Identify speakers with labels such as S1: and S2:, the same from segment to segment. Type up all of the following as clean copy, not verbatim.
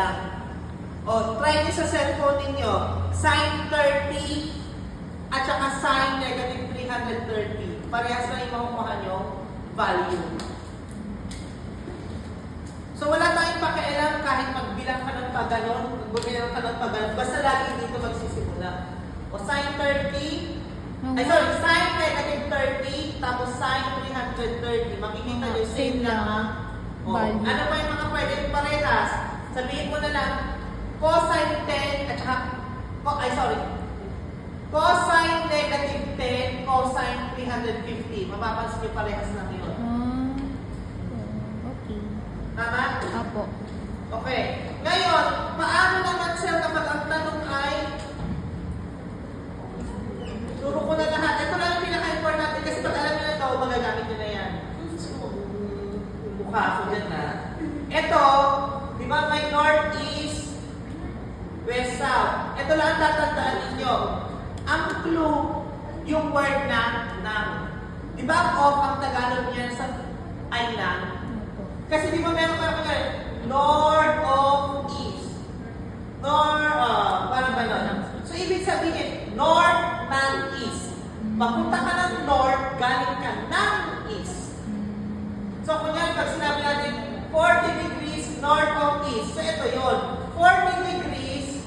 S1: lang. O, try nyo sa cellphone ninyo. Sine 30 at saka sine negative 330. Parehas na yung makukuha nyo value. So, wala tayong pakialam kahit magbilang ka ng paganon, magbilang ka ng paganon, basta lagi dito magsisimula. O, sine 30, sine negative 30, tapos sine 330. Makikita nyo, same lang ha. O, ano pa yung mga pwede parehas? Sabihin mo na lang, cosine 10, at saka, cosine negative 10, cosine 350. Mapapansin nyo parehas lang yun.
S2: Okay.
S1: Tama?
S2: Apo.
S1: Okay. Ngayon, paano naman sir kapag ang tanong ay turo ko na lahat. Ito lang yung pinaka-important natin kasi pag alam nyo na ito, magagamit nyo na yan. Mukha ako dyan na. Ito, di ba may north, east, west, south. Ito lang ang tatandaan ninyo. Ang clue, yung word na nang. Di ba off ang Tagalog niyan sa ay nang? Kasi di ba meron kayo kanya north of east. Parang gano'n. So, ibig sabihin, north ng east. Papunta ka ng north, galing ka ng east. So, kunyari, pag sinabi natin, 40 degrees north of east. So, ito yon 40 degrees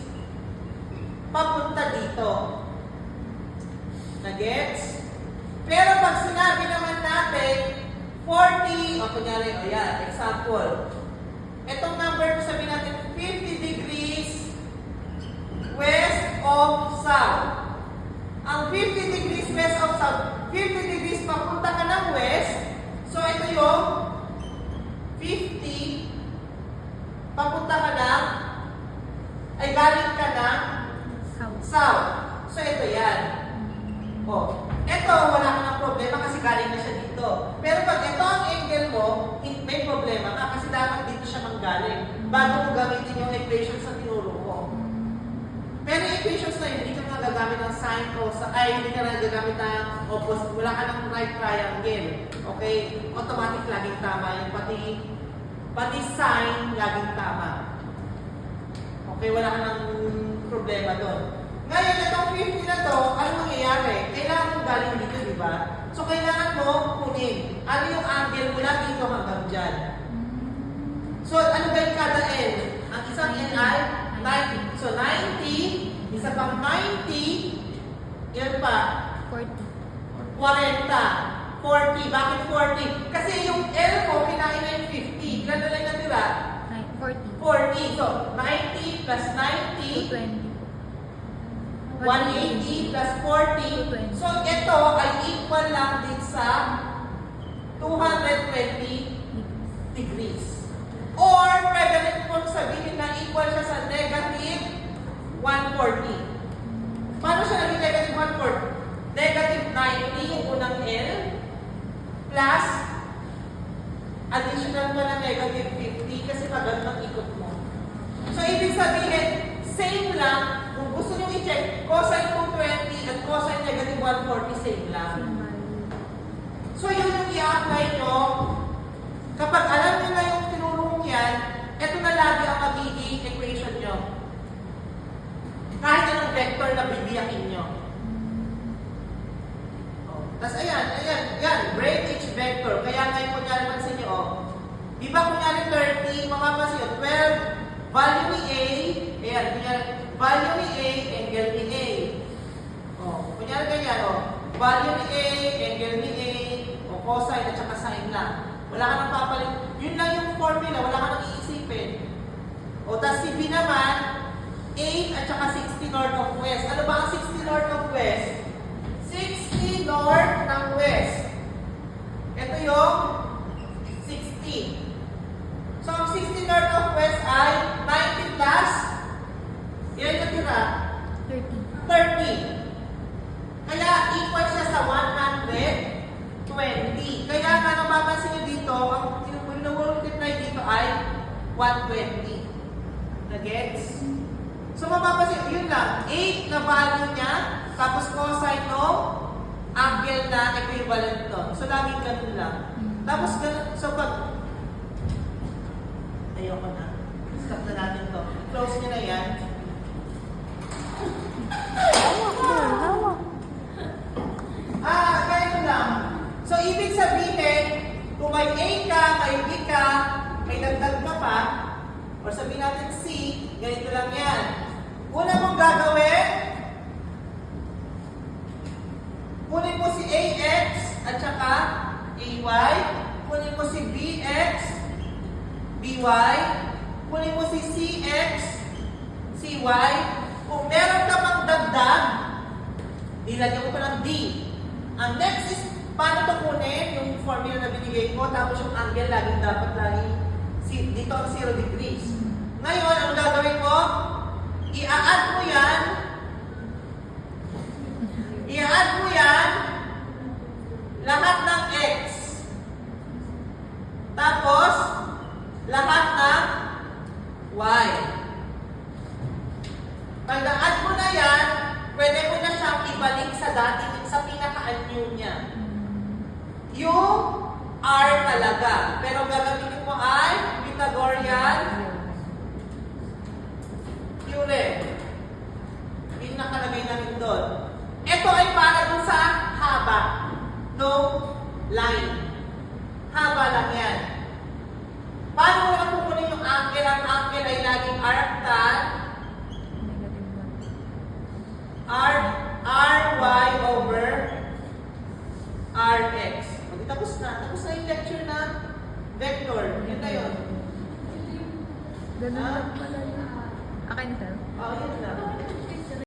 S1: papunta dito. Nagets? Pero pag sinabi naman natin, 40, kunyari, yan, example. Itong number ko sabihin natin, 50 degrees west of south. Ang 50 degrees west of south, 50 degrees papunta ka ng west. So, ito yung 50, papunta ka ng, ay galing ka ng south. So, ito yan. O, ito, wala ka ng problema kasi galing na siya dito. Pero pag ito ang angle mo, may problema ka kasi dapat dito siya manggaling bago mo gamitin yung equations na tinuro ko. Pero yung equations na yun, hindi ka na gagamit ng sine o hindi ka na gagamit ng opposite. Wala ka ng right triangle. Okay? Automatic laging tama yun. Pati sine laging tama. Okay? Wala ka ng problema doon. Ngayon, itong 50 na to, ano mangyayari? Kailangan mong galing dito, di ba? So, kailangan mo kunin. Ano yung angle mula dito hanggang dyan? So, ano ba yung kada N? Ang isang N ay 90. So, 90, isa pang 90, yan pa? 40. 40. Bakit 40? Kasi yung L mo, kinain na yung 50. Ilan na lang natira?
S2: 40.
S1: 40. So, 90 plus 90, 180 plus 40. So, ito ay equal lang din sa 220 degrees. Or, pwede rin kung sabihin na equal siya sa negative 140. Paano siya naging negative 140? Negative 90 yung unang L plus additional pa na negative 50 kasi pag ang ikot mo. So, ibig sabihin, same lang. Kung gusto nyo i-check, cosine 220 at cosine negative 140, same lang. So, yun yung i-apply nyo. Kapag alam nyo na yung tinurong yan, ito na lagi ang magiging equation nyo. Kahit anong vector na bibiyakin nyo. Tapos ayan, break each vector. Kaya ngayon kunyari pansin nyo, di ba kunyari 30, mapapansin nyo, 12, value ni A, ayan, kunyari, value ni A, angle ni A. Kunyari ganyan, value ni A, angle ni A, cosine at saka sine lang. Wala ka nang papalit. Yun lang yung formula, wala ka nang iisipin. Tapos si B naman, 8 at saka 60 north of west. Ano ba ang 60 north of west? 60 north ng west. Ito yung 60. So, ang 60 north of west ay 90 plus, ilan yung tira? 30. Kaya, equal siya sa 120. Kaya nga, napapansin nyo dito, ang multiply dito ay 120. Nagets? So, mapapansin, yun lang. 8 na value niya, tapos cosine no, angle na equivalent doon. So, laging ganun lang. Tapos, ganun. So, pag ayoko na. Stop na natin to. Close nyo na yan. Ganito lang. So, ibig sabihin, kung may A ka, may B ka, may dagdag ka pa, or sabihin natin C, ganito lang yan. Una mong gagawin, kunin mo si AX at saka AY, kunin mo si BX, BY, kunin mo si CX, CY. Kung meron ka pang dagdag, ilagyan mo pa ng D. Ang next is, paano ito kunin? Yung formula na binigay ko, tapos yung angle laging dapat laging dito ang 0 degrees. Ngayon, ang gagawin mo, i-add mo yan, lahat ng X. Tapos, lahat ng Y. Pag na-add mo na yan, pwede mo na siyang ibalik sa dati, sa pinaka-new niya. Yung R talaga. Pero gagamitin mo ay Pythagorean theorem. Yung nakalagay namin doon. Ito ay para dun sa haba no line. Haba lang yan. Paano mo naman kukunin yung angle? Ang angle ay laging arctan Ry over Rx. Tapos na yung lecture na vector. Yun na yun.
S2: Ganun lang pala yun. Akin, sir?
S1: Yun lang.